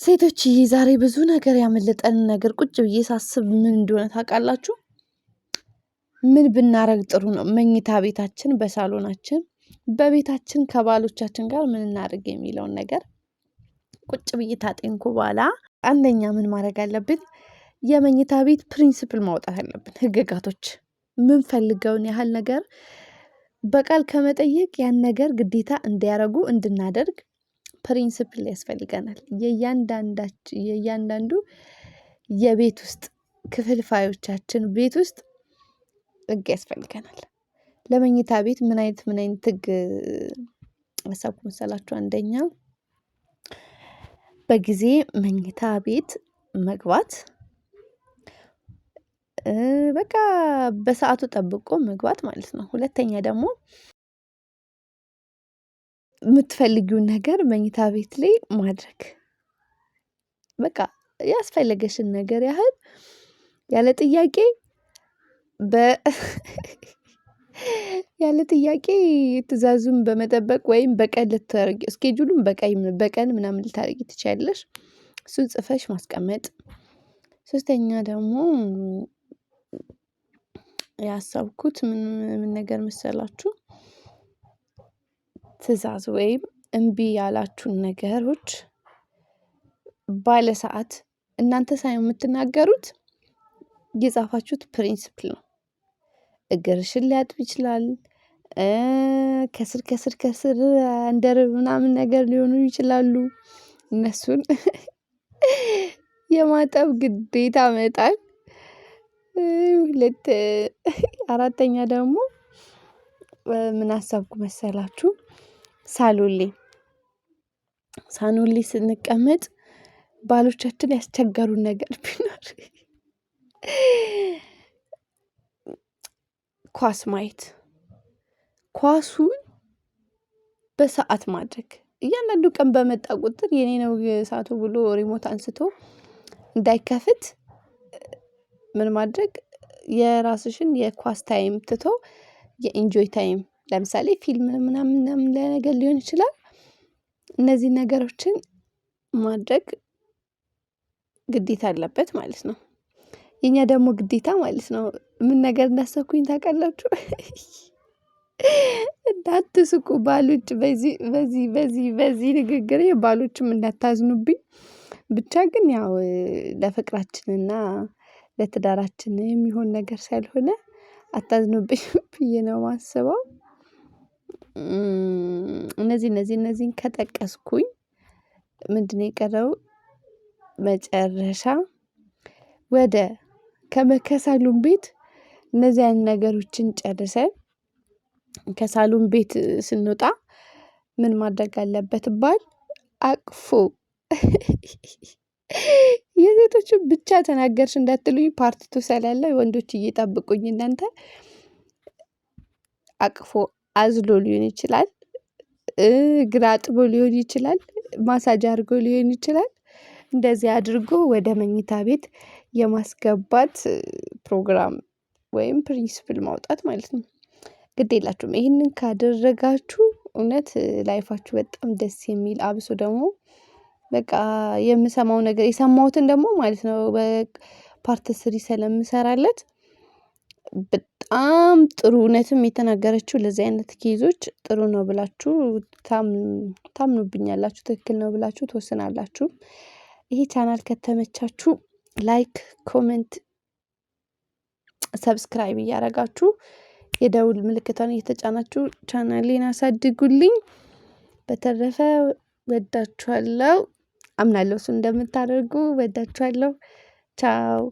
ሴቶችዬ ዛሬ ብዙ ነገር ያመለጠንን ነገር ቁጭ ብዬ ሳስብ ምን እንደሆነ ታውቃላችሁ? ምን ብናረግ ጥሩ ነው? መኝታ ቤታችን በሳሎናችን በቤታችን ከባሎቻችን ጋር ምን እናድርግ የሚለውን ነገር ቁጭ ብዬ ታጤንኩ በኋላ አንደኛ ምን ማድረግ አለብን? የመኝታ ቤት ፕሪንሲፕል ማውጣት አለብን። ህግጋቶች ምንፈልገውን ያህል ነገር በቃል ከመጠየቅ ያን ነገር ግዴታ እንዲያረጉ እንድናደርግ ፕሪንሲፕል ያስፈልገናል። የእያንዳንዱ የቤት ውስጥ ክፍልፋዮቻችን ቤት ውስጥ ህግ ያስፈልገናል። ለመኝታ ቤት ምን አይነት ህግ አሰብኩ መሰላችሁ? አንደኛ በጊዜ መኝታ ቤት መግባት፣ በቃ በሰዓቱ ጠብቆ መግባት ማለት ነው። ሁለተኛ ደግሞ የምትፈልጊውን ነገር መኝታ ቤት ላይ ማድረግ፣ በቃ ያስፈለገሽን ነገር ያህል ያለ ጥያቄ ያለ ጥያቄ ትዕዛዙን በመጠበቅ ወይም በቀን ልታረጊ ስኬጁሉን በቀን ምናምን ልታረጊ ትችያለሽ። እሱን ጽፈሽ ማስቀመጥ። ሶስተኛ ደግሞ ያሰብኩት ምን ነገር መሰላችሁ? ትዕዛዝ ወይም እምቢ ያላችሁን ነገሮች ባለ ሰዓት እናንተ ሳይሆን የምትናገሩት የጻፋችሁት ፕሪንሲፕል ነው። እግርሽን ሊያጥብ ይችላል። ከስር እንደር ምናምን ነገር ሊሆኑ ይችላሉ። እነሱን የማጠብ ግዴታ መጣል። አራተኛ ደግሞ ምን አሰብኩ መሰላችሁ? ሳሎን ላይ ስንቀመጥ ባሎቻችን ያስቸገሩን ነገር ቢኖር ኳስ ማየት፣ ኳሱን በሰአት ማድረግ። እያንዳንዱ ቀን በመጣ ቁጥር የኔ ነው ሰዓቱ ብሎ ሪሞት አንስቶ እንዳይከፍት ምን ማድረግ? የራስሽን የኳስ ታይም ትቶ የኢንጆይ ታይም፣ ለምሳሌ ፊልም ምናምን ለነገር ሊሆን ይችላል። እነዚህ ነገሮችን ማድረግ ግዴታ አለበት ማለት ነው። የኛ ደግሞ ግዴታ ማለት ነው ምን ነገር እንዳሰብኩኝ ታውቃላችሁ? እንዳትስቁ ባሎች፣ በዚህ ንግግሬ ባሎችም እንዳታዝኑብኝ። ብቻ ግን ያው ለፍቅራችንና ለትዳራችን የሚሆን ነገር ስላልሆነ አታዝኑብኝ ብዬ ነው የማስበው። እነዚህን ከጠቀስኩኝ ምንድነው የቀረው? መጨረሻ ወደ ከሳሎን ቤት እነዚህ አይነት ነገሮችን ጨርሰን ከሳሎን ቤት ስንወጣ ምን ማድረግ አለበት? ባል አቅፎ የሴቶችን ብቻ ተናገርሽ እንዳትሉኝ ፓርት 2 ስላለ ወንዶችዬ ጠብቁኝ እናንተ። አቅፎ አዝሎ ሊሆን ይችላል፣ እግር አጥቦ ሊሆን ይችላል፣ ማሳጅ አድርጎ ሊሆን ይችላል። እንደዚህ አድርጎ ወደ መኝታ ቤት የማስገባት ፕሮግራም ወይም ፕሪንሲፕል ማውጣት ማለት ነው። ግድ የላችሁም ይሄንን ካደረጋችሁ እውነት ላይፋችሁ በጣም ደስ የሚል፣ አብሶ ደግሞ በቃ የምሰማው ነገር የሰማሁትን ደግሞ ማለት ነው በፓርት 3 ስለምሰራለት በጣም ጥሩ፣ እውነትም የተናገረችው ለዚህ አይነት ኬዞች ጥሩ ነው ብላችሁ ታምኑብኛላችሁ፣ ትክክል ነው ብላችሁ ትወስናላችሁ። ይሄ ቻናል ከተመቻችሁ ላይክ፣ ኮሜንት፣ ሰብስክራይብ እያደረጋችሁ የደውል ምልክቷን እየተጫናችሁ ቻናሌን አሳድጉልኝ። በተረፈ ወዳችኋለሁ፣ አምናለሁ እሱ እንደምታደርጉ ወዳችኋለሁ። ቻው።